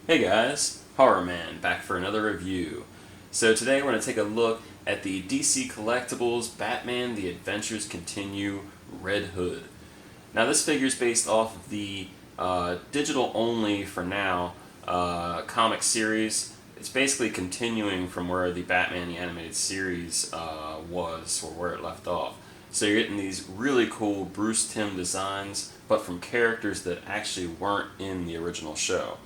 Hey guys, Horror Man back for another review. So today we're going to take a look at the DC Collectibles Batman The Adventures Continue Red Hood. Now this figure is based off of the digital only for now comic series. It's basically continuing from where the Batman the Animated Series was, or where it left off. So you're getting these really cool Bruce Timm designs, but from characters that actually weren't in the original show.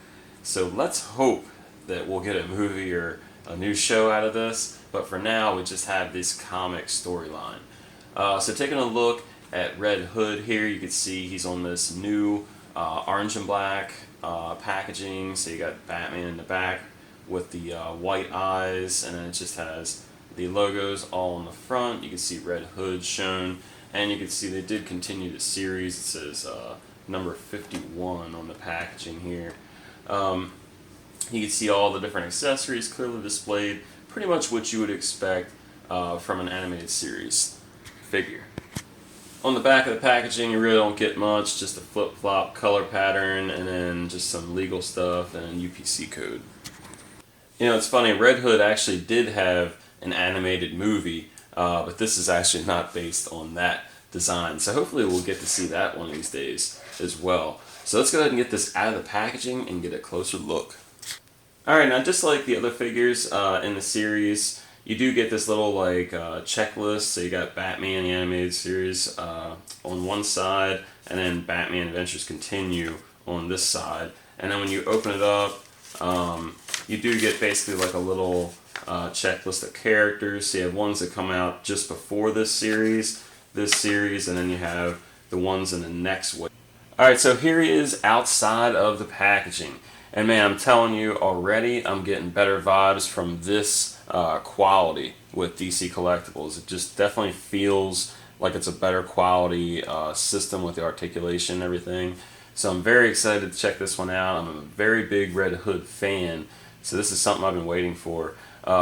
So let's hope that we'll get a movie or a new show out of this, but for now we just have this comic storyline. So taking a look at Red Hood here, you can see he's on this new orange and black packaging. So you got Batman in the back with the white eyes, and then it just has the logos all on the front. You can see Red Hood shown, and you can see they did continue the series. It says number 51 on the packaging here. You can see all the different accessories clearly displayed, pretty much what you would expect from an animated series figure. On the back of the packaging you really don't get much, just a flip-flop color pattern and then just some legal stuff and a UPC code. You know, it's funny, Red Hood actually did have an animated movie, but this is actually not based on that design, so hopefully we'll get to see that one of these days as well. So let's go ahead and get this out of the packaging and get a closer look. Alright, now just like the other figures in the series, you do get this little like checklist. So you got Batman the Animated Series on one side, and then Batman Adventures Continue on this side. And then when you open it up, you do get basically like a little checklist of characters. So you have ones that come out just before this series, and then you have the ones in the next wave. Alright, so here he is outside of the packaging. And man, I'm telling you already, I'm getting better vibes from this quality with DC Collectibles. It just definitely feels like it's a better quality system with the articulation and everything. So I'm very excited to check this one out. I'm a very big Red Hood fan, so this is something I've been waiting for.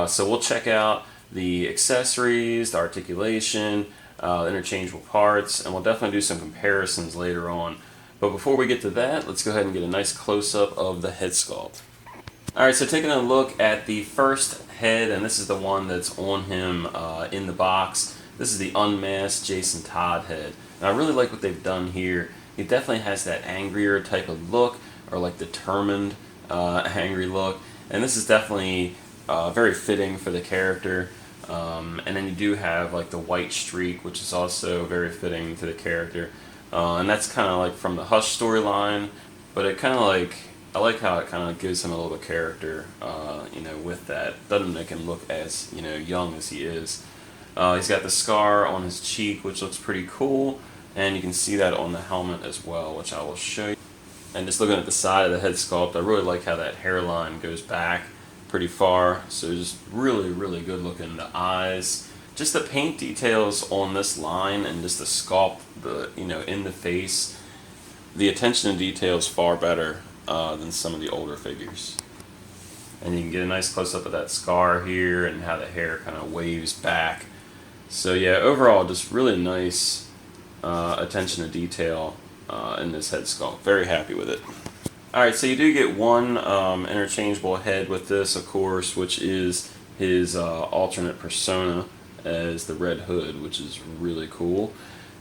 So we'll check out the accessories, the articulation, interchangeable parts, and we'll definitely do some comparisons later on. But before we get to that, let's go ahead and get a nice close-up of the head sculpt. Alright, so taking a look at the first head, and this is the one that's on him in the box. This is the unmasked Jason Todd head. And I really like what they've done here. He definitely has that angrier type of look, or like determined angry look. And this is definitely very fitting for the character. And then you do have like the white streak, which is also very fitting to the character. And that's kind of like from the Hush storyline, but it kind of like, I like how it kind of gives him a little bit of character, you know, with that. Doesn't make him look as, you know, young as he is. He's got the scar on his cheek, which looks pretty cool, and you can see that on the helmet as well, which I will show you. And just looking at the side of the head sculpt, I really like how that hairline goes back pretty far, so just really, really good looking. The eyes, just the paint details on this line and just the sculpt, the, you know, in the face, the attention to detail is far better than some of the older figures. And you can get a nice close-up of that scar here and how the hair kind of waves back. So yeah, overall just really nice attention to detail in this head sculpt. Very happy with it. Alright, so you do get one interchangeable head with this, of course, which is his alternate persona as the Red Hood, which is really cool.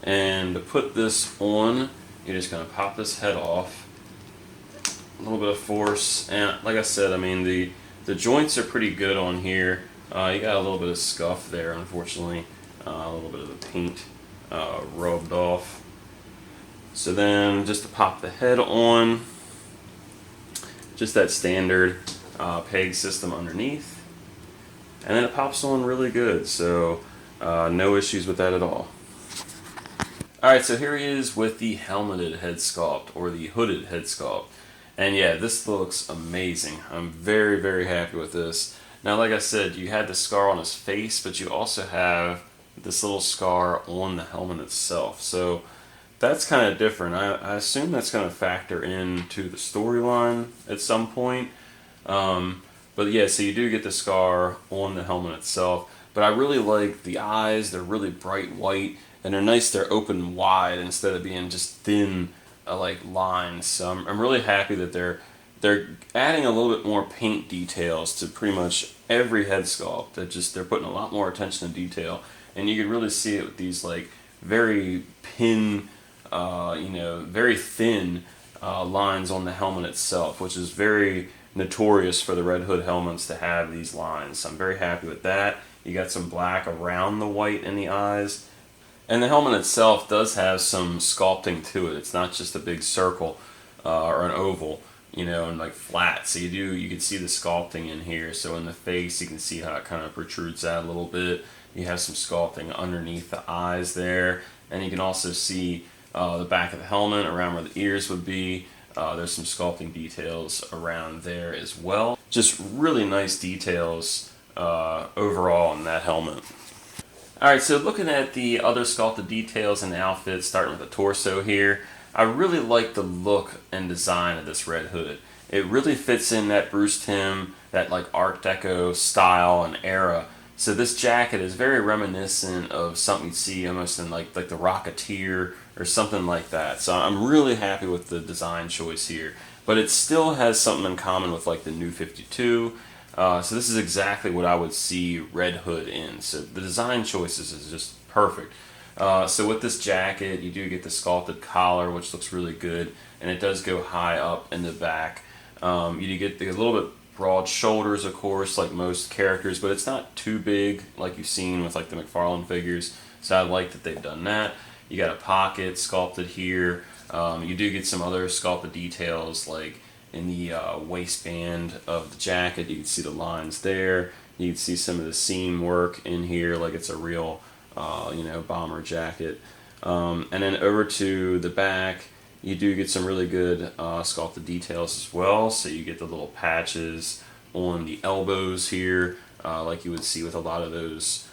And to put this on, you're just going to pop this head off. A little bit of force, and like I said, I mean the joints are pretty good on here. You got a little bit of scuff there, unfortunately. A little bit of the paint rubbed off. So then just to pop the head on, just that standard peg system underneath. And then it pops on really good, so no issues with that at all. Alright, so here he is with the helmeted head sculpt, or the hooded head sculpt. And yeah, this looks amazing. I'm very, very happy with this. Now, like I said, you had the scar on his face, but you also have this little scar on the helmet itself. So that's kind of different. I assume that's going to factor into the storyline at some point. But yeah, so you do get the scar on the helmet itself. But I really like the eyes. They're really bright white, and they're nice. They're open wide instead of being just thin like lines. So I'm really happy that they're they're adding a little bit more paint details to pretty much every head sculpt. They're putting a lot more attention to detail, and you can really see it with these like very very thin lines on the helmet itself, which is very notorious for the Red Hood helmets to have these lines. So I'm very happy with that. You got some black around the white in the eyes. And the helmet itself does have some sculpting to it. It's not just a big circle or an oval, and like flat. So you can see the sculpting in here. So in the face, you can see how it kind of protrudes out a little bit. You have some sculpting underneath the eyes there. And you can also see the back of the helmet around where the ears would be. There's some sculpting details around there as well. Just really nice details overall in that helmet. Alright, so looking at the other sculpted details in the outfit, starting with the torso here, I really like the look and design of this Red Hood. It really fits in that Bruce Timm, that like Art Deco style and era. So this jacket is very reminiscent of something you'd see almost in like the Rocketeer or something like that. So I'm really happy with the design choice here. But it still has something in common with like the New 52. So this is exactly what I would see Red Hood in. So the design choices is just perfect. So with this jacket, you do get the sculpted collar, which looks really good, and it does go high up in the back. You do get a little bit broad shoulders, of course, like most characters, but it's not too big like you've seen with like the McFarlane figures. So I like that they've done that. You got a pocket sculpted here. You do get some other sculpted details like in the waistband of the jacket. You can see the lines there. You can see some of the seam work in here like it's a real bomber jacket. And then over to the back, you do get some really good sculpted details as well. So you get the little patches on the elbows here, like you would see with a lot of those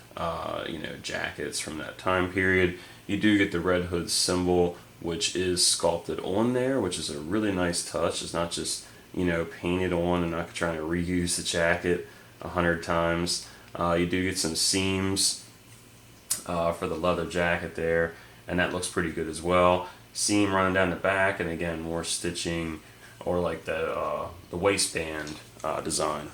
jackets from that time period. You do get the Red Hood symbol, which is sculpted on there, which is a really nice touch. It's not just painted on and not trying to reuse the jacket 100 times. You do get some seams for the leather jacket there, and that looks pretty good as well. Seam running down the back, and again more stitching or like the waistband design.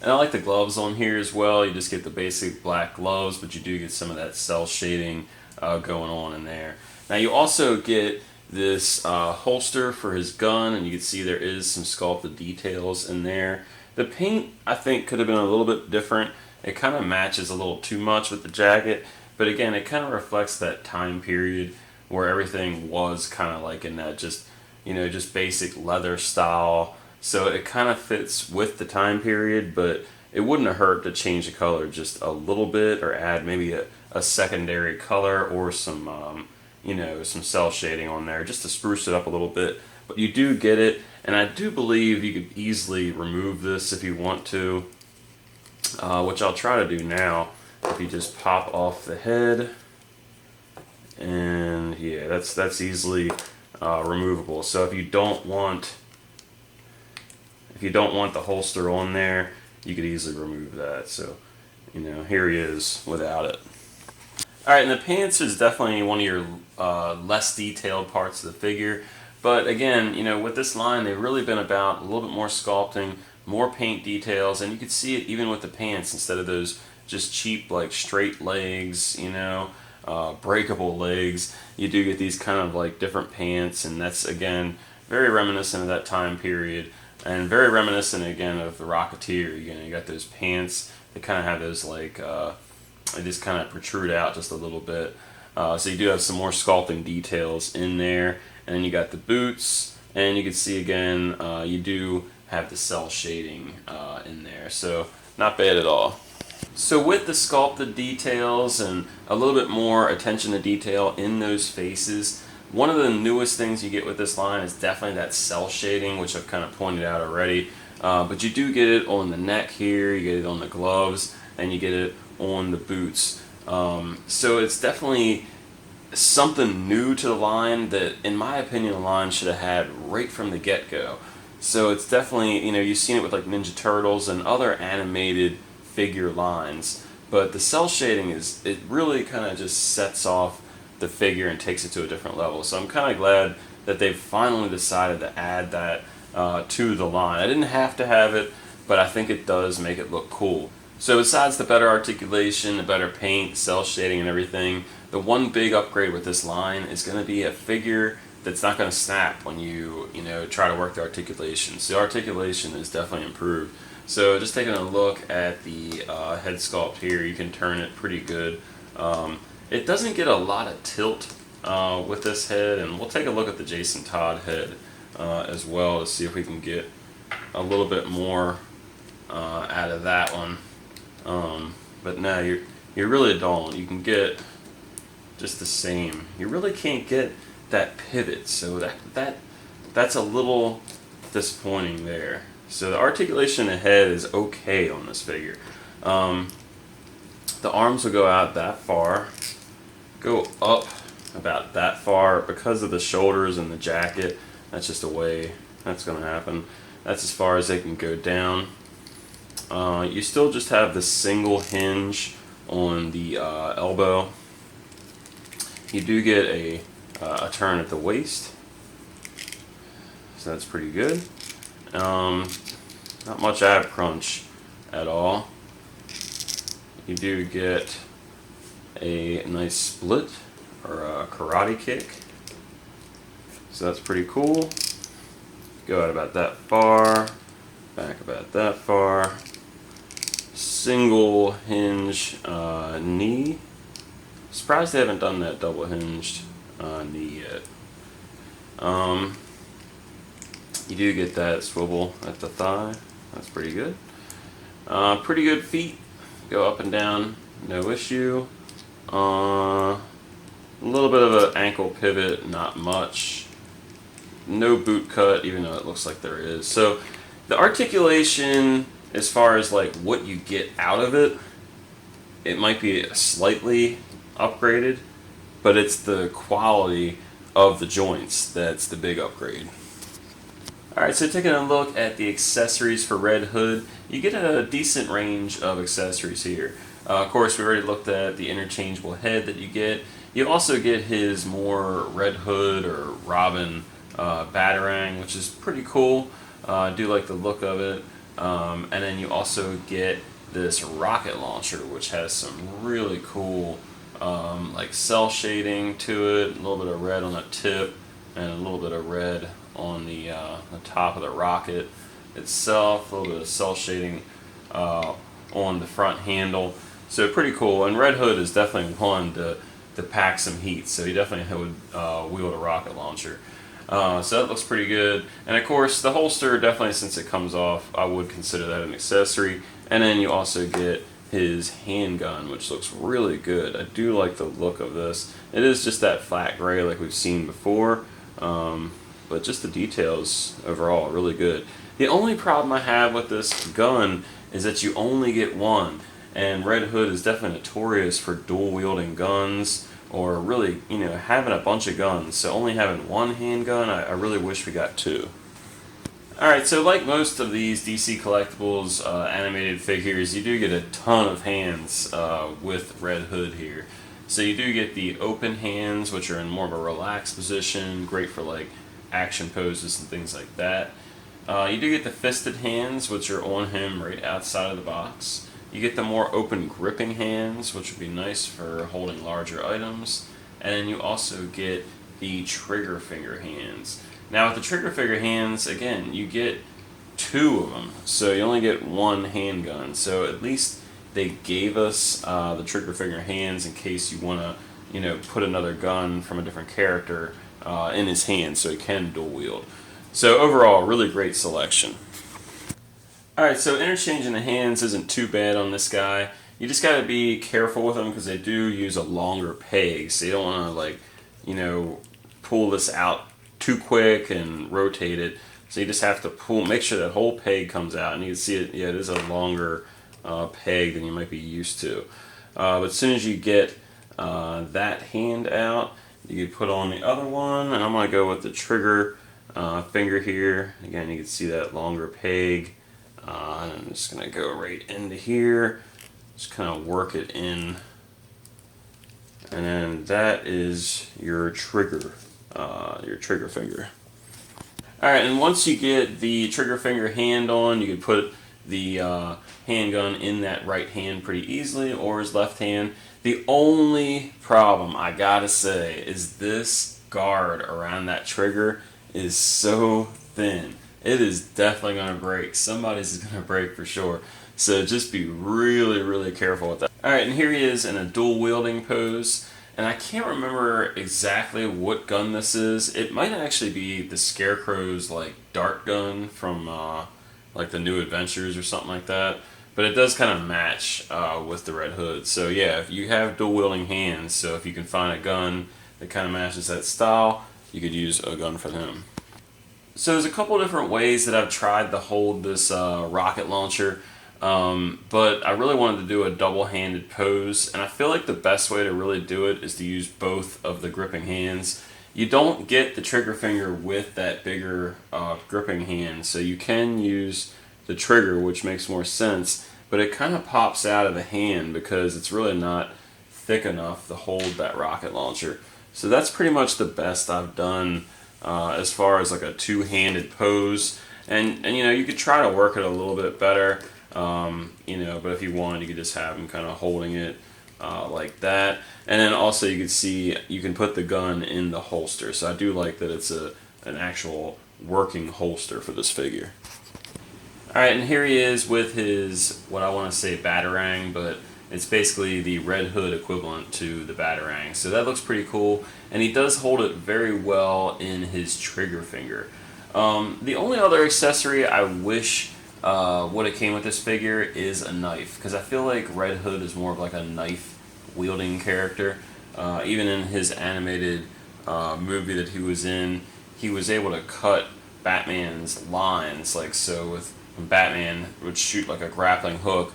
And I like the gloves on here as well. You just get the basic black gloves, but you do get some of that cell shading going on in there. Now you also get this holster for his gun, and you can see there is some sculpted details in there. The paint, I think, could have been a little bit different. It kind of matches a little too much with the jacket, but again, it kind of reflects that time period where everything was kind of like in that just basic leather style. So it kind of fits with the time period, but it wouldn't have hurt to change the color just a little bit or add maybe a secondary color or some some cell shading on there just to spruce it up a little bit. But you do get it, and I do believe you could easily remove this if you want to, which I'll try to do now. If you just pop off the head, and yeah, that's easily removable. So if you don't want the holster on there, you could easily remove that. So here he is without it. Alright, and the pants is definitely one of your less detailed parts of the figure. But again, with this line, they've really been about a little bit more sculpting, more paint details, and you can see it even with the pants instead of those just cheap, like straight legs, breakable legs. You do get these kind of like different pants, and that's again very reminiscent of that time period, and very reminiscent again of the Rocketeer. You got those pants that kind of have those like they just kind of protrude out just a little bit. So you do have some more sculpting details in there, and then you got the boots, and you can see again you do have the cell shading in there, so not bad at all. So with the sculpted details and a little bit more attention to detail in those faces, one of the newest things you get with this line is definitely that cell shading, which I've kind of pointed out already. But you do get it on the neck here, you get it on the gloves, and you get it on the boots. So it's definitely something new to the line that, in my opinion, the line should have had right from the get-go. So it's definitely, you've seen it with like Ninja Turtles and other animated figure lines, but the cell shading it really kind of just sets off the figure and takes it to a different level. So I'm kind of glad that they've finally decided to add that to the line. I didn't have to have it, but I think it does make it look cool. So besides the better articulation, the better paint, cell shading and everything, the one big upgrade with this line is going to be a figure that's not going to snap when you try to work the articulation. So the articulation is definitely improved. So just taking a look at the head sculpt here, you can turn it pretty good. It doesn't get a lot of tilt with this head, and we'll take a look at the Jason Todd head as well to see if we can get a little bit more out of that one. But no, you really don't. You can get just the same. You really can't get that pivot, so that's a little disappointing there. So the articulation of the head is okay on this figure. The arms will go out that far, go up about that far because of the shoulders and the jacket. That's just a way that's going to happen. That's as far as they can go down. You still just have the single hinge on the elbow. You do get a turn at the waist, so that's pretty good. Not much ab crunch at all. You do get a nice split or a karate kick, so that's pretty cool. Go out about that far, back about that far. Single hinge knee. Surprised they haven't done that double hinged knee yet. You do get that swivel at the thigh. That's pretty good. Pretty good feet. Go up and down, no issue. A little bit of an ankle pivot, not much. No boot cut, even though it looks like there is. So the articulation, as far as like what you get out of it, it might be slightly upgraded, but it's the quality of the joints that's the big upgrade. Alright, so taking a look at the accessories for Red Hood, you get a decent range of accessories here. Of course, we already looked at the interchangeable head that you get. You also get his more Red Hood or Robin Batarang, which is pretty cool. I do like the look of it. And then you also get this rocket launcher, which has some really cool like cell shading to it, a little bit of red on the tip, and a little bit of red on the top of the rocket itself, a little bit of cell shading on the front handle. So pretty cool, and Red Hood is definitely one to pack some heat, so he definitely would wield a rocket launcher. So that looks pretty good. And of course, the holster, definitely since it comes off, I would consider that an accessory. And then you also get his handgun, which looks really good. I do like the look of this. It is just that flat gray like we've seen before, but just the details overall are really good. The only problem I have with this gun is that you only get one, and Red Hood is definitely notorious for dual wielding guns, or really, having a bunch of guns. So only having one handgun, I really wish we got two. Alright, so like most of these DC Collectibles animated figures, you do get a ton of hands with Red Hood here. So you do get the open hands, which are in more of a relaxed position, great for like action poses and things like that. You do get the fisted hands, which are on him right outside of the box. You get the more open gripping hands, which would be nice for holding larger items. And then you also get the trigger finger hands. Now with the trigger finger hands, again, you get two of them. So you only get one handgun. So at least they gave us the trigger finger hands in case you want to, put another gun from a different character in his hand so he can dual wield. So overall, really great selection. Alright, so interchanging the hands isn't too bad on this guy. You just got to be careful with them because they do use a longer peg, so you don't want to pull this out too quick and rotate it. So you just have to make sure that whole peg comes out, and you can see it. Yeah, it is a longer peg than you might be used to. But as soon as you get that hand out, you can put on the other one, and I'm going to go with the trigger finger here. Again, you can see that longer peg. And I'm just going to go right into here, just kind of work it in, and then that is your trigger finger. Alright, and once you get the trigger finger hand on, you can put the handgun in that right hand pretty easily, or his left hand. The only problem, I gotta say, is this guard around that trigger is so thin. It is definitely going to break. Somebody's going to break for sure. So just be really, really careful with that. Alright, and here he is in a dual wielding pose. And I can't remember exactly what gun this is. It might actually be the Scarecrow's like dart gun from like the New Adventures or something like that. But it does kind of match with the Red Hood. So yeah, if you have dual wielding hands, so if you can find a gun that kind of matches that style, you could use a gun for him. So there's a couple different ways that I've tried to hold this rocket launcher, but I really wanted to do a double-handed pose, and I feel like the best way to really do it is to use both of the gripping hands. You don't get the trigger finger with that bigger gripping hand, so you can use the trigger, which makes more sense, but it kind of pops out of the hand because it's really not thick enough to hold that rocket launcher. So that's pretty much the best I've done as far as like a two-handed pose, and you know, you could try to work it a little bit better, you know, but if you want, you could just have him kind of holding it like that. And then also you can see you can put the gun in the holster, so I do like that it's an actual working holster for this figure. Alright, and here he is with his, what I want to say Batarang, but it's basically the Red Hood equivalent to the Batarang. So that looks pretty cool, and he does hold it very well in his trigger finger. The only other accessory I wish would have came with this figure is a knife, because I feel like Red Hood is more of like a knife wielding character. Even in his animated movie that he was in, he was able to cut Batman's lines, like so with when Batman would shoot like a grappling hook,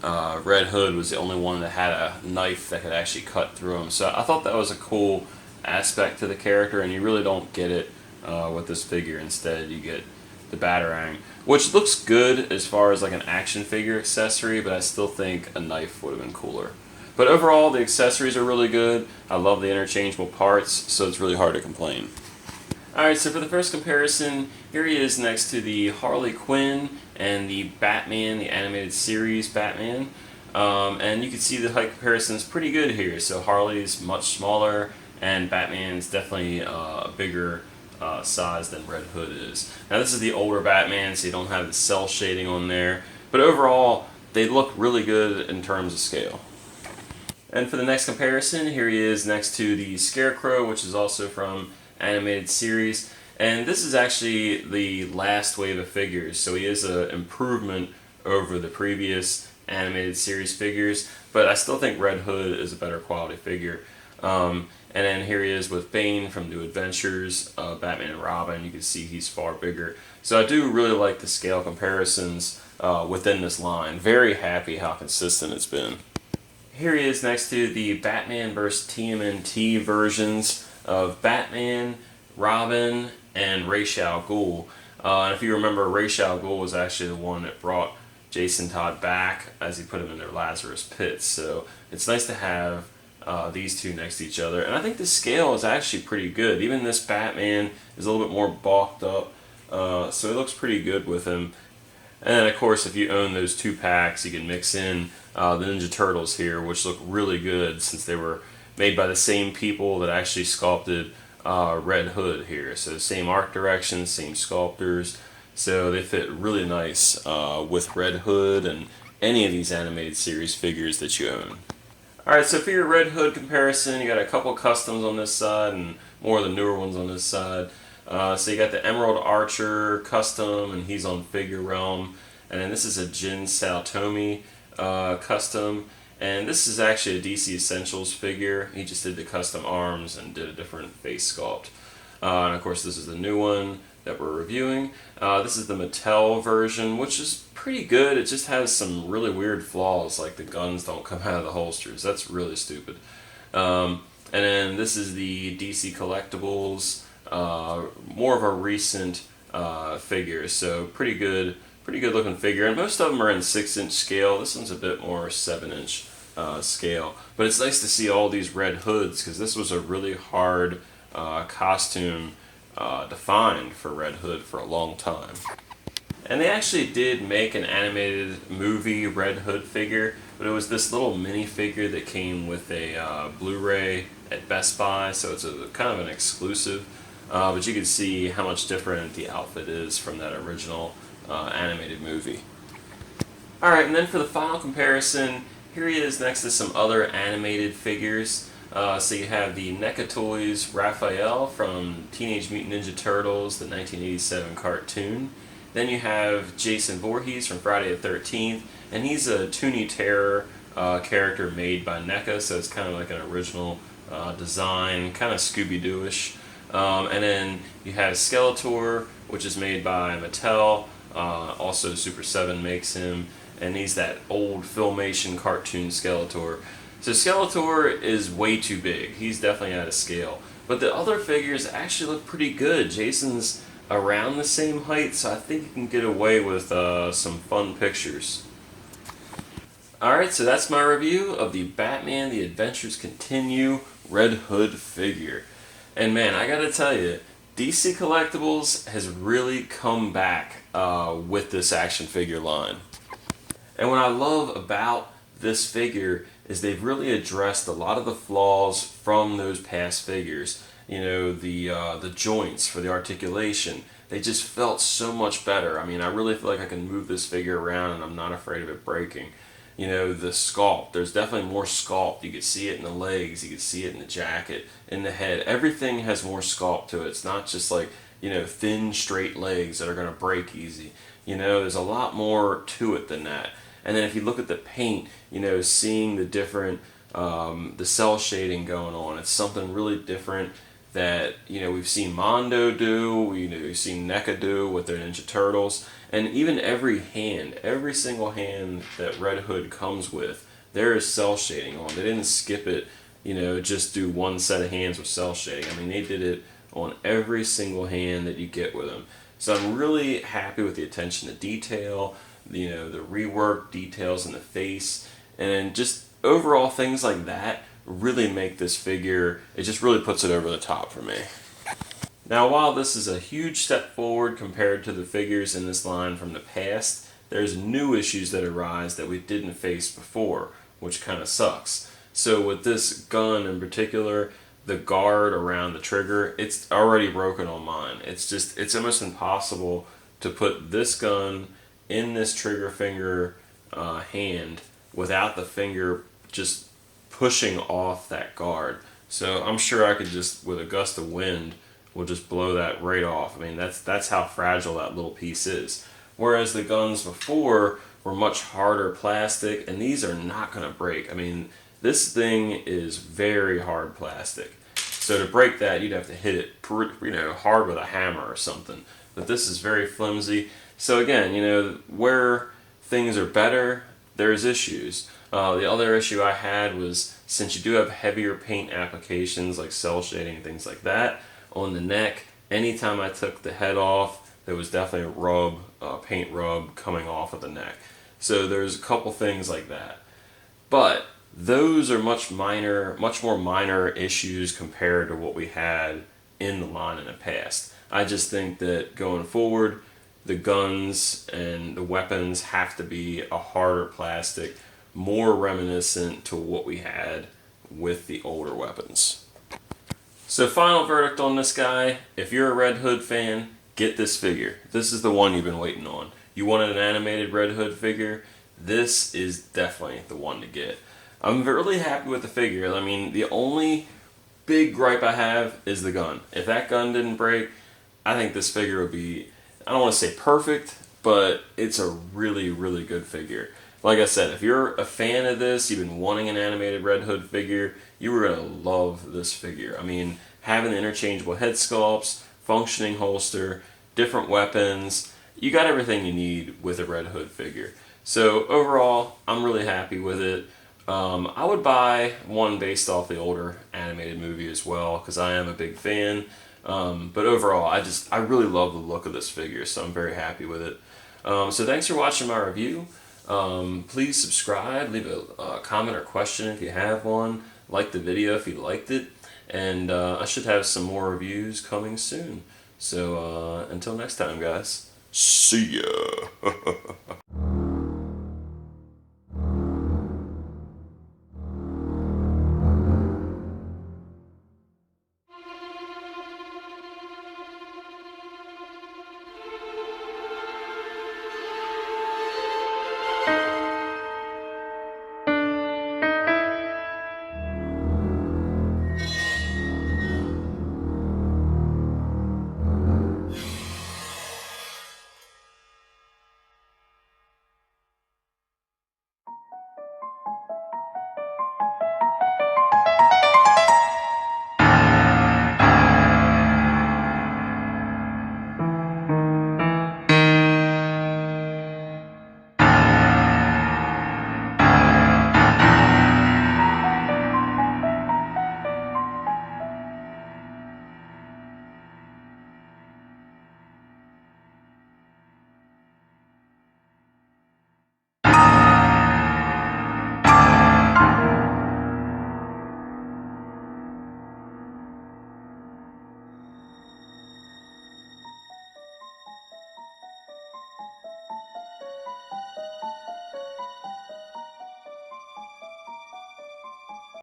Red Hood was the only one that had a knife that could actually cut through him. So I thought that was a cool aspect to the character, and you really don't get it with this figure. Instead, you get the Batarang, which looks good as far as like an action figure accessory, but I still think a knife would have been cooler. But overall, the accessories are really good. I love the interchangeable parts, so it's really hard to complain. Alright, so for the first comparison, here he is next to the Harley Quinn and the Batman, the animated series Batman. And you can see the height comparison is pretty good here. So Harley's much smaller, and Batman's definitely a bigger size than Red Hood is. Now this is the older Batman, so you don't have the cell shading on there. But overall, they look really good in terms of scale. And for the next comparison, here he is next to the Scarecrow, which is also from animated series, and this is actually the last wave of figures, so he is an improvement over the previous animated series figures, but I still think Red Hood is a better quality figure. And then here he is with Bane from New Adventures, Batman and Robin. You can see he's far bigger, so I do really like the scale comparisons within this line. Very happy how consistent it's been. Here he is next to the Batman vs. TMNT versions of Batman, Robin, and Ra's al Ghul. And if you remember, Ra's al Ghul was actually the one that brought Jason Todd back as he put him in their Lazarus pits. So it's nice to have these two next to each other. And I think the scale is actually pretty good. Even this Batman is a little bit more bulked up, so it looks pretty good with him. And then, of course, if you own those two packs, you can mix in the Ninja Turtles here, which look really good since they were made by the same people that actually sculpted Red Hood here. So same art direction, same sculptors, so they fit really nice with Red Hood and any of these animated series figures that you own. Alright, so for your Red Hood comparison, you got a couple customs on this side and more of the newer ones on this side. So you got the Emerald Archer custom, and he's on Figure Realm. And then this is a Jin Saotomi custom. And this is actually a DC Essentials figure. He just did the custom arms and did a different face sculpt. And of course this is the new one that we're reviewing. This is the Mattel version, which is pretty good. It just has some really weird flaws, like the guns don't come out of the holsters. That's really stupid. And then this is the DC Collectibles, more of a recent figure, so pretty good looking figure, and most of them are in 6-inch scale. This one's a bit more 7-inch scale, but it's nice to see all these Red Hoods, because this was a really hard costume defined for Red Hood for a long time. And they actually did make an animated movie Red Hood figure, but it was this little mini figure that came with a Blu-ray at Best Buy, so it's a kind of an exclusive. But you can see how much different the outfit is from that original animated movie. Alright, and then for the final comparison, here he is next to some other animated figures. So you have the NECA Toys Raphael from Teenage Mutant Ninja Turtles, the 1987 cartoon. Then you have Jason Voorhees from Friday the 13th, and he's a Toonie Terror character made by NECA, so it's kind of like an original design, kind of Scooby-Doo-ish. And then you have Skeletor, which is made by Mattel, also Super 7 makes him, and he's that old Filmation cartoon Skeletor. So Skeletor is way too big, he's definitely out of scale. But the other figures actually look pretty good. Jason's around the same height, so I think you can get away with some fun pictures. Alright, so that's my review of the Batman The Adventures Continue Red Hood figure. And man, I gotta tell you, DC Collectibles has really come back with this action figure line. And what I love about this figure is they've really addressed a lot of the flaws from those past figures. You know, the joints for the articulation, they just felt so much better. I mean, I really feel like I can move this figure around and I'm not afraid of it breaking. You know, the sculpt, there's definitely more sculpt. You can see it in the legs, you can see it in the jacket, in the head. Everything has more sculpt to it. It's not just like, you know, thin, straight legs that are going to break easy. You know, there's a lot more to it than that. And then if you look at the paint, you know, seeing the different, the cell shading going on, it's something really different that, you know, we've seen Mondo do, we've seen NECA do with their Ninja Turtles, and even every single hand that Red Hood comes with, there is cell shading on. They didn't skip it, you know, just do one set of hands with cell shading. I mean, they did it on every single hand that you get with them. So I'm really happy with the attention to detail, you know, the rework details in the face, and just overall things like that really make this figure, it just really puts it over the top for me. Now, while this is a huge step forward compared to the figures in this line from the past, there's new issues that arise that we didn't face before, which kind of sucks. So with this gun in particular, the guard around the trigger, it's already broken on mine. It's almost impossible to put this gun in this trigger finger hand without the finger just pushing off that guard. So I'm sure I could just, with a gust of wind, will just blow that right off. I mean, that's how fragile that little piece is. Whereas the guns before were much harder plastic, and these are not going to break. I mean, this thing is very hard plastic. So to break that, you'd have to hit it, you know, hard with a hammer or something. But this is very flimsy. So again, you know, where things are better, there's issues. The other issue I had was, since you do have heavier paint applications like cell shading and things like that on the neck, anytime I took the head off, there was definitely a rub, paint rub coming off of the neck. So there's a couple things like that. But those are much more minor issues compared to what we had in the line in the past. I just think that going forward, the guns and the weapons have to be a harder plastic, more reminiscent to what we had with the older weapons. So final verdict on this guy, if you're a Red Hood fan, get this figure. This is the one you've been waiting on. You wanted an animated Red Hood figure, this is definitely the one to get. I'm really happy with the figure. I mean, the only big gripe I have is the gun. If that gun didn't break, I think this figure would be, I don't want to say perfect, but it's a really, really good figure. Like I said, if you're a fan of this, you've been wanting an animated Red Hood figure, you were going to love this figure. I mean, having the interchangeable head sculpts, functioning holster, different weapons, you got everything you need with a Red Hood figure. So overall, I'm really happy with it. I would buy one based off the older animated movie as well, because I am a big fan. But overall, I really love the look of this figure, so I'm very happy with it. So thanks for watching my review. Please subscribe, leave a comment or question if you have one, like the video if you liked it, and I should have some more reviews coming soon. So until next time, guys. See ya.